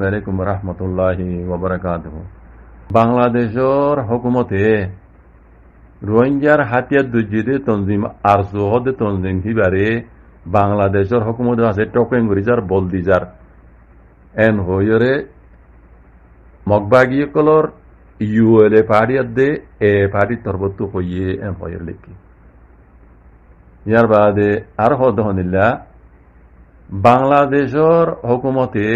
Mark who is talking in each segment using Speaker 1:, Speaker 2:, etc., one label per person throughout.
Speaker 1: আসসালামু আলাইকুম রহমতুল্লাহি ওয়া বারাকাতুহু। বাংলাদেশের হুকুমতে রোহিঙ্গার হাতিয়ার দুজিদে তনজিম আর জোহদে তনজিম হিবারে বাংলাদেশের হুকুমতে আছে টকেঙ্গুরিজার বলদিজার এন হইরে মগবাগিয়কলর ইউএলএ পাহাড়িয়াদে এ পাহাড়ি তরবত্তু হইয়ে এন হইয়ের লেখি ইয়ার বাদে আর হদহনিল্লা বাংলাদেশের হুকুমতে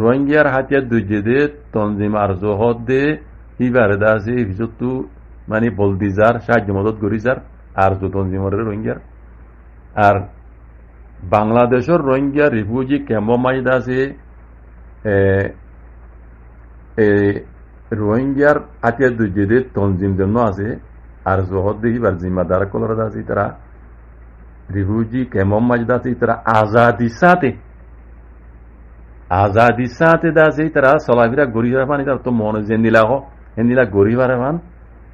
Speaker 1: রোহিঙ্গার হাতিয়ার দুজিদে তনজিম আর জোহদে হিবারে দাসে হিজতু মানে বলদিজার সাহায্য মদত করিজার আর জো তনজিমর রোহিঙ্গার আর বাংলাদেশের রোহিঙ্গা রিফিউজি ক্যাম্প মাইদ আছে রোহিঙ্গার হাতিয়ার দুজিদে তনজিম জন্য আছে আর জোহদ হিবার জিম্মাদার কলর আছে তারা রিফিউজি ক্যাম্প মাইদ আছে তারা আজাদি সাথে দাসে তারা চলাফেরা গরিবার পান ইতার তো মনে জেন্দিলা হেন্দিলা গরিবার পান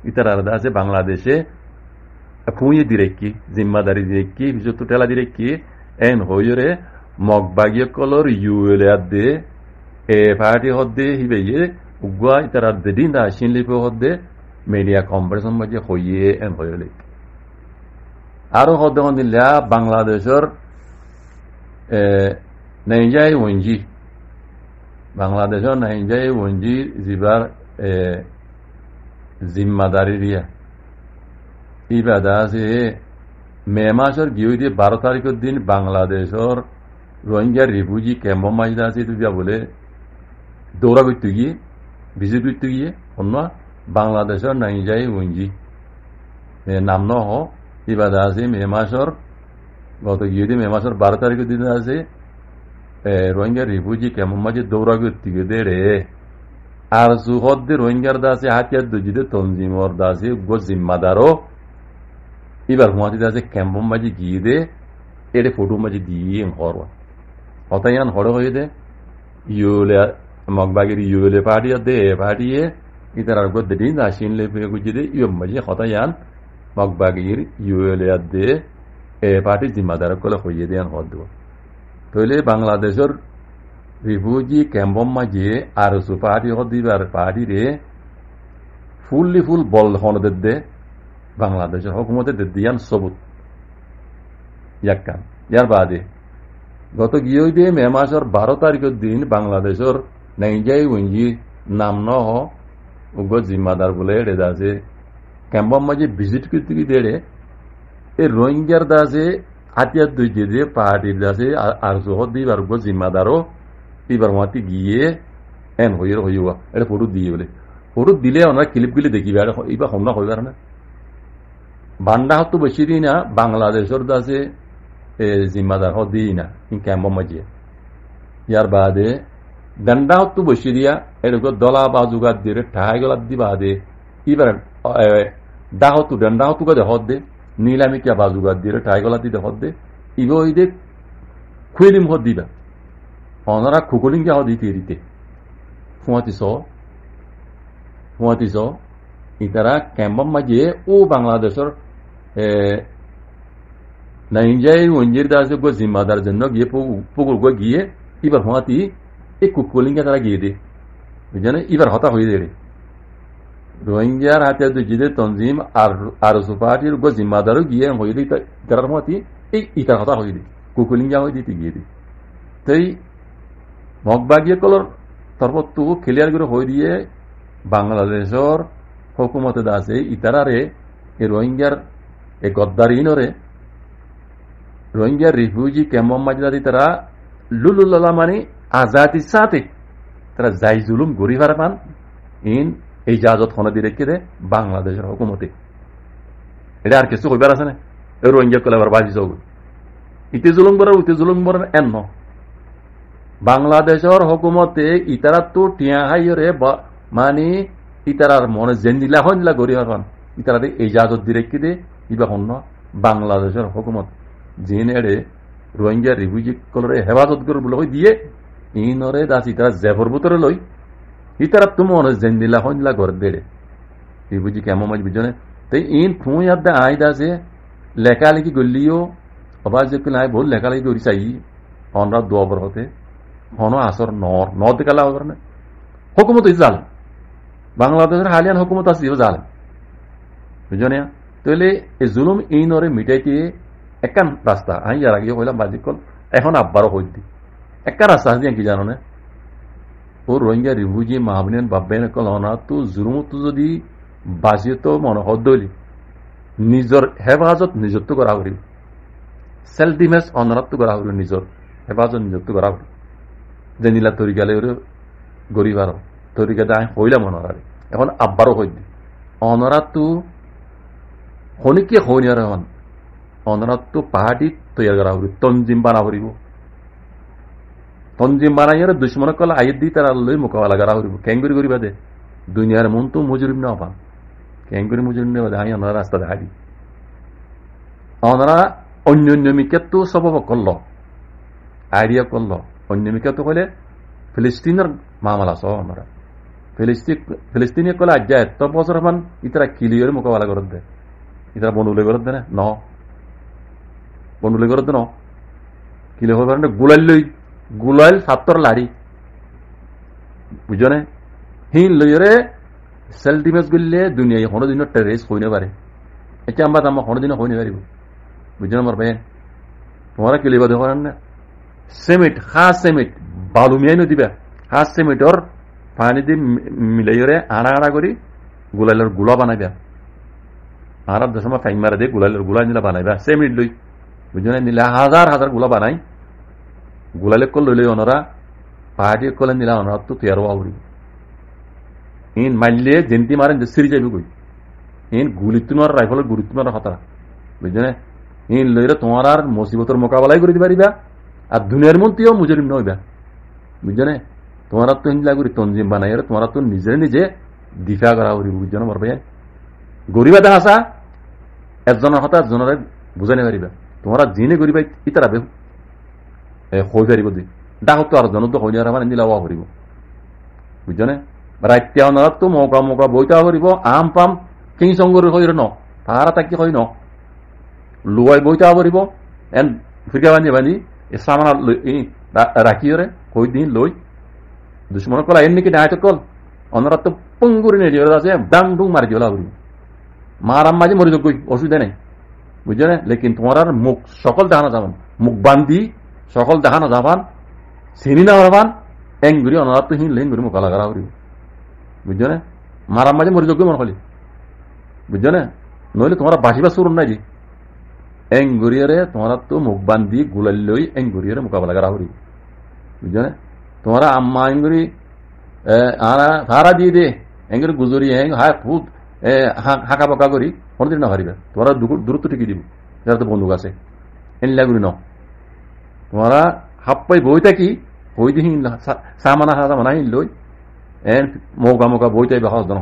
Speaker 1: ইতার আছে বাংলাদেশে ফুঁয়ে দিরেকি জিম্মাদারি দিরেকি বিজত টেলা দিরেকি এন হইরে মগবাগিয় কলর ইউএলএ দে এ পার্টি হদ্দে হিবেয়ে উগুয়া ইতার দিন দা শিনলিপে হদ্দে মিডিয়া কম্পারিশন মাঝে হইয়ে এন হইলে আরো হদ্দে হন্দিল্লা বাংলাদেশের নাইজাই ওঞ্জি বাংলাদেশের নাইজাই ওঞ্জি জিবার জিম্মাদারি দিয়া ইবাদা আছে মে মাসের গিয়ে দিয়ে 12 তারিখের দিন বাংলাদেশের রোহিঙ্গার রিফিউজি ক্যাম্প মাইদা আছে তুই বলে দৌড়া করতে গিয়ে ভিজিট করতে গিয়ে অন্য বাংলাদেশের নাইজাই ওঞ্জি নাম ন ইবাদা আছে মে মাসের গত গিয়ে দিয়ে মে মাসের 12 তারিখের দিন আছে রোহিঙ্গার রিফিউজি ক্যাম্প মাঝে দৌড়া করতে গিয়ে দেড়ে আর সুহদ্দে রোহিঙ্গার দাসে হাতিয়ার দুজিদে তনজিমর দাসে গো জিম্মাদারও এবার হুমাতি দাসে ক্যাম্প মাঝে গিয়ে দে এর ফটো মাঝে দিয়ে হরওয়া হতাইয়ান হড় হয়ে দে ইউলে মগবাগের ইউলে পাহাড়িয়া দে পাহাড়িয়ে ইতার আর গো দিন আসিন লে গুজি দে ইউ মাঝে হতাইয়ান মগবাগের ইউলে দে এ পার্টি জিম্মাদার কলে হইয়ে দেন হদ দেব তাহলে বাংলাদেশের রিফিউজি ক্যাম্প মাঝে আর পাহাড়ি হদিবার পাহাড়ি রে ফুললি ফুল বল হনদের দে বাংলাদেশের হুকুমতে দিয়ান সবুত ইয়াক্কান ইয়ার বাদে গত গিয়ে দিয়ে মে মাসের 12 তারিখের দিন বাংলাদেশের নাইজাই ওঞ্জি নাম ন উগ জিম্মাদার বলে এড়ে দাসে ক্যাম্প মাঝে ভিজিট করতে গিয়ে দেড়ে এই রোহিঙ্গার দাসে হাতিয়ার দুই দিয়ে পাহাড়ির দাসে আর জহর দিবার উগ জিম্মাদারও এবার মাতি গিয়ে এন হইয়ের হইয়া এটা ফটো দিয়ে বলে ফটো দিলে ওনারা ক্লিপগুলি দেখিবে এবার হমনা হইবার না বান্ডা হতো বেশি দিই না বাংলাদেশের দাসে জিম্মাদার দিই না ক্যাম্প মাঝিয়ে ইয়ার বাদে ডান্ডা হতো বেশি দিয়া এরকম দলা বা জোগাড় দিয়ে ঠাই গলার দি বাদে এবার ডান্ডা হতো কাদে হদ দে নীলামি কে বা জোগাড় দিয়ে ঠাই গলা দিতে হদ দে ইব ওই দে খুয়েলিম হদ দিবা ওনারা খুকুলিঙ্গা দিতে দিতে ফুয়াতিস ইতারা ক্যাম্প মাঝে ও বাংলাদেশের নাইজাই ওঞ্জির দাসে গো জিম্মাদার জন্য গিয়ে পুকুর গো গিয়ে এবার ফুয়াতি এই কুকুলিঙ্গা তারা গিয়ে দে বুঝলেন এবার হতা হয়ে দে রোহিঙ্গার হাতে জিদে তনজিম আর সুপাটির গো জিম্মাদারও গিয়ে হয়ে দিই তার ফুয়াতি এই ইতার হতা হয়ে দে কুকুলিঙ্গা হয়ে দিতে গিয়ে দি তাই মগবাগিয়ে কলর তরফতু ক্লিয়ার করে হয়ে দিয়ে বাংলাদেশের হুকুমতে দাসে ইতারারে এই রোহিঙ্গার এই গদ্দারিনরে রোহিঙ্গার রিফিউজি ক্যাম্প মাঝে তারা লুলুল্লাহ মানে আজাদির সাথে তারা যাই জুলুম গরিবার পান ইন এই জাজত খনে দিয়ে রেখে দে বাংলাদেশের হুকুমতে এটা আর কিছু হইবার আছে না এই রোহিঙ্গা কলে আবার বাজি চৌক ইতে জুলুম করার উতে জুলুম করার এন ন বাংলাদেশের হুকুমতে ইতারা তো টিয়া হাইরে মানে ইতারার মনে জেন্দিলা হইলা গরিবার পান ইতারা এই জাজত দিয়ে রেখে দে ইবা হন বাংলাদেশের হুকুমত জিনেড়ে রোহিঙ্গা রিফিউজি কলরে হেফাজত করে বলে দিয়ে ইনরে দাস ইতারা জেফর ভিতরে লই ইতারা তুমি মনে জেন্দিলা হইলা ঘর দেড়ে রিফিউজি কেমন মাঝ বুঝনে তাই ইন ফুঁ আদা আই দাসে লেখালেখি করলিও অবাজ নাই ভুল লেখালেখি করি চাই অনরা দোয়াবর হতে হন আসর নর দিকে লাভ করে না হুকুমত জালেম বাংলাদেশের হালিয়ান হুকুমত আছে জালেম বুঝলি তাহলে এই জুলুম এই নরে মিটাইতে একান রাস্তা আমি যার আগে কইলাম বাজি কল এখন আব্বারও হইতি একটা রাস্তা আছে কি জানো না ও রোহিঙ্গা রিফিউজি মাহবিন বাব্বেন কল না তো জুলুম তো যদি বাঁচিয়ে তো মনে হদলি নিজের হেফাজত নিজত্ব করা করি সেলফ ডিফেন্স অনারত্ব করা করি নিজের হেফাজত নিজত্ব করা করি যে নীলা তরিকালে গরিব আরো তরিকা দেয় হইলাম অনারারে এখন আব্বারও হইতি অনারাতো হনিকে হইনি আর অনারাতো পাহাড়ি তৈরি করা করি তঞ্জিম বানা করিব তঞ্জিম বানাইয়ার দুশ্মন কল আইর দি তারা লই মোকাবেলা করা করিব কেঙ্গুরি করিবা দে দুনিয়ার মন তো মজুরিম না পান কেঙ্গুরি মজুরিম নেওয়া আমি ওনারা রাস্তা দেখা দিই ওনারা অন্যমিকে তো সবব করল আইডিয়া করল অন্যমিকে তো কইলে ফিলিস্তিনের মামলা সহ আমরা ফিলিস্তিনি কলে আজ যায় এত বছর মান ইতারা কিলিয়র মোকাবেলা করত দে ইতারা বন্ধুলে করত দে না বন্ধুলে করত ন কিলে হবার গুলাইল ছাত্র লাড়ি বুঝনে হিন লইরে সেলফ ডিফেন্স করলে দুনিয়ায় কোনো দিন টেরিস্ট হইনে পারে এটা আমরা কোনো দিন হইনে পারিব বুঝলেন আমার ভাই তোমরা কি লিবা দেখো না সিমেন্ট খাস সিমেন্ট বালু মিয়াই দিবা খাস সিমেন্টর পানি দিয়ে মিলাইরে আড়া করি গুলাইলের গুলা বানাইবা আর দশমা ফাইন মারা দিয়ে গুলাইলের গুলা নিলা বানাইবা সিমেন্ট লই বুঝলেন নিলে হাজার হাজার গুলা বানাই গুলালে কল লইলে ওনারা পাহাড়ি কলে নিলা ওনারা তো তৈরি হওয়া ইন মাইলে জেন্তি মারেন যে সিরি যাবি কই ইন গুলিতে মার রাইফলের গুলিতে মার হতারা বুঝলে ইন লইরে তোমার আর মুসিবতের মোকাবেলাই করে দিতে পারিবা আর দুনিয়ার মধ্যেও মুজরিম নইবা বুঝলে তোমার তো হিন্দা করি তঞ্জিম বানাই তোমার তো নিজে দিফা করা করি বুঝছো মর ভাই গরিবা দেখা আসা একজনের হতা একজনের বুঝাই পারিবা তোমরা জিনে গরিবা ইতারা বে হয়ে পারিব দুই ডাক তো আর জন তো হইনি আর আমার নিলা হওয়া করিব বুঝছো না রাইতিয়া ওনারা তো মৌকা বইতা করিব আম পাম কিং সঙ্গর হইর ন তাহারা তাকি হই ন লুয়াই বইতা করিব এন ফিরকা বান্ধি সামানা রাখিওরে কই দিন লই দুশ্মন কলা এর নাকি নাই তো কল ওনারা তো পঙ্গুরি নেই আছে ডাং ডুং মারি দিওলা করিব মারাম মাঝে মরি যোগ অসুবিধা নেই বুঝছো না লেকিন তোমার আর মুখ সকল দেখানো যাবান মুখ বান্ধি সকল দেখানো যাবান চিনি না হবান এংগুরি ওনারা তো হিন লেঙ্গুরি মোকালা করা করিব বুঝছো না মারাম মাঝে মরি যোগ্য মনে হলি বুঝছো না নইলে তোমার বাসিবা সুর নাই যে এংগুরিয়ারে তোমার তো মুখ বান্ধি গুলাল লই এংগুরিয়ারে মোকাবেলা করা করি বুঝছো না তোমার আম্মা এংগুরি হারা দিয়ে দে এংগুরি গুজরি হায় খুব হাঁকা পাকা করি কোনদিন না হারিবে তোমরা দূরত্ব ঠিকই দিব যারা তো বন্দুক আছে এনলাগুলি ন তোমরা হাপ্পাই বই থাকি বই দিহি সামানা হিন লই এন মৌকা বই চাইবে হসদন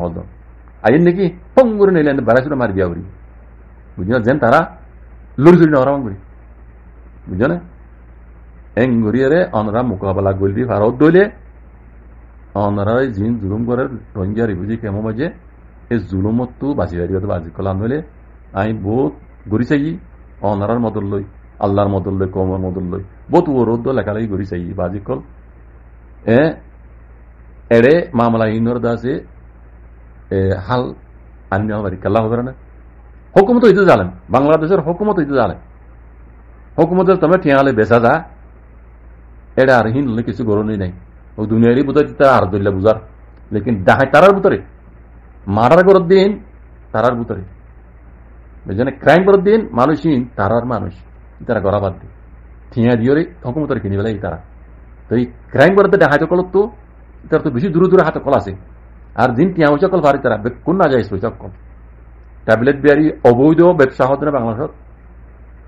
Speaker 1: আইন নাকি পং করে নিলে বেড়াইছিল মারি বিয়া করি বুঝি না যেন তারা লড়ি চড়ি না করি বুঝছো না এং গড়িয়ারে অনরা মোকাবেলা করবি ভারত দইলে অনরা জিন জুলুম করে রোহিঙ্গা রিফিউজি কেমন বাজে এই জুলুমত তো বাঁচি বাজি কলা নইলে আমি বহুত গড়ি চাই অনারার মদল লই আল্লাহর মদল লই কমর মদল লই বহুত ও রোদ লেখালেখি গড়ি চাই বাজি কল এড়ে মামলা ইনর দাসে হাল আনি পারি কেলা হবে না হুকুমত হইতে জানেন বাংলাদেশের হুকুমত হইতে জানেন হুকুমতের তুমি ঠিয়ালে বেচা যা এটা আর হিন কিছু গরণই নাই ও দুনিয়ারই বোধ আর দলিয়া বুঝার লেকিন ডাহাই তারার ভিতরে মারার গরত দিন তারার ভিতরে বুঝলেন ক্রাইম গরত দিন মানুষহীন তারার মানুষ তারা গড়া বাদ দিই ঠিয়া দিয়ে হুকুমতের কিনি বেলা তারা তো এই ক্রাইম গরতে ডাহাই কল তো তার তো বেশি দূরে হাতে কল আছে আর দিন টিয়া পয়সা কল ভারি তারা কোন না যায় পয়সা কল ট্যাবলেট বিয়ারি অবৈধ ব্যবসা হতে না বাংলাদেশত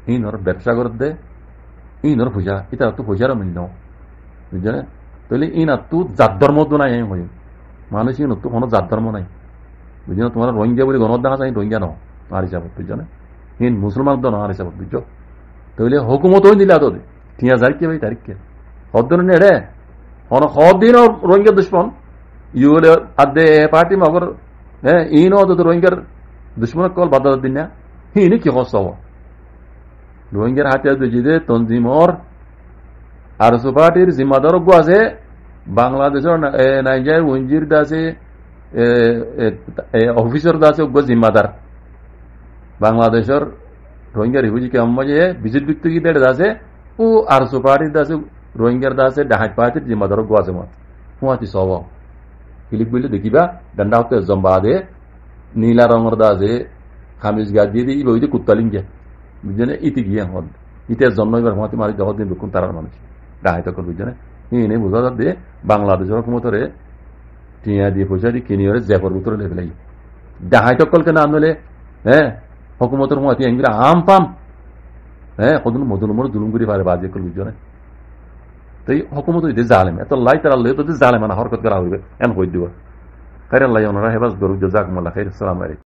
Speaker 1: ইনর ব্যবসা করে দে ইনর পয়সা এটা তো পয়সারও মিল নাও বুঝছে না তাহলে ইনার তো জাত ধর্ম তো নাই হই মানুষ ইন তো কোনো জাত ধর্ম নাই বুঝছো না তোমার রোহিঙ্গা বলে গণত দেখা যায় রোহিঙ্গা নাও আর হিসাবত বুঝছো না হিন মুসলমান তো না আর হিসাবত বুঝছো তাহলে হুকুমত হয়ে দিলে তোদের টিয়া যারিখে ভাই তারিখে হদ্দিন এড়ে হদিন রোহিঙ্গা দুশ্মন ইউলে আদে পার্টি মগর হ্যাঁ ইন তো রোহিঙ্গার দুশ্মন কল বাদ দিন না হিনি কি হস রোহিঙ্গার হাতে যে তঞ্জিমর আর পার্টির জিম্মাদার আছে বাংলাদেশের নাইজার উঞ্জির দাসে অফিসার দাসে জিম্মাদার বাংলাদেশের রোহিঙ্গা রিফিউজি ক্যাম্প মাঝে বিজিত ব্যক্তি দাসে ও আর পার্টির দাসে রোহিঙ্গার দাসে ডাহাজ পার্টির জিম্মাদার আছে মত হুঁয়াতি সব ক্লিক বললে দেখিবা ডান্ডা হতে জম্বা দে নীলা রঙের দাসে খামিজ গাছ দিয়ে দিয়ে ওই যে কুত্তালিঙ্গে বুঝছেন ইতি গিয়ে হন ইতিহাস জন্ম এবার হুঁয়াতি মারি জগৎ দিন দুঃখ তারার মানুষ ডাহাই তখন বুঝছেন এনে বোঝা যাবে বাংলাদেশের হুকুমতরে টিয়া দিয়ে পয়সা দিয়ে কিনে জ্যাপর ভিতরে লেগে ডাহাই তকলকে না আনলে হ্যাঁ হুকুমতের হুঁয়াতি এঙ্গিরা আম পাম হ্যাঁ কদুন মধুলমর জুলুম করে পারে বাজে করল বুঝছেন তো এই হুকুমত হইতে জালেম এত লাই তারা লই তো জালেমানা হরকত করা হইবে এন কই দিব খাইর আল্লাহ ওনারা হেফাজ করুক জাযাকুমুল্লাহ খাইর। আসসালামু আলাইকুম।